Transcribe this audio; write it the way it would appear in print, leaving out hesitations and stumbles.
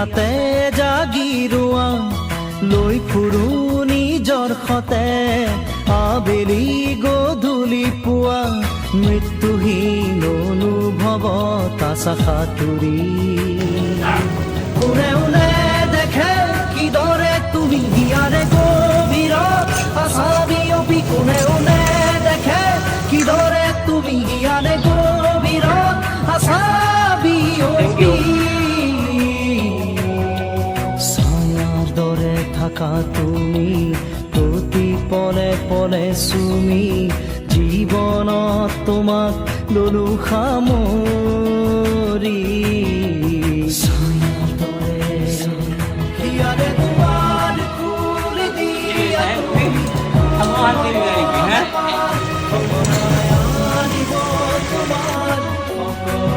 নিশাতে জাগিৰোৱা লৈ ফুৰো নিজৰ সতে আবেলি গধূলি পুৱা মৃত্যুহীন অনুভৱত আশা সাঁতুৰি কোনে কোনে দেখে কিদৰে তুমি হিয়াৰে গভীৰত আশা বিয়পি কোনে কোনে দেখে কিদৰে তুমি হিয়াৰে গভীৰত আশা বিয়পি ছায়াৰ দৰে থাকা তুমি প্ৰতি পলে পলে চুমি জীৱনত তোমাক ললো সামৰি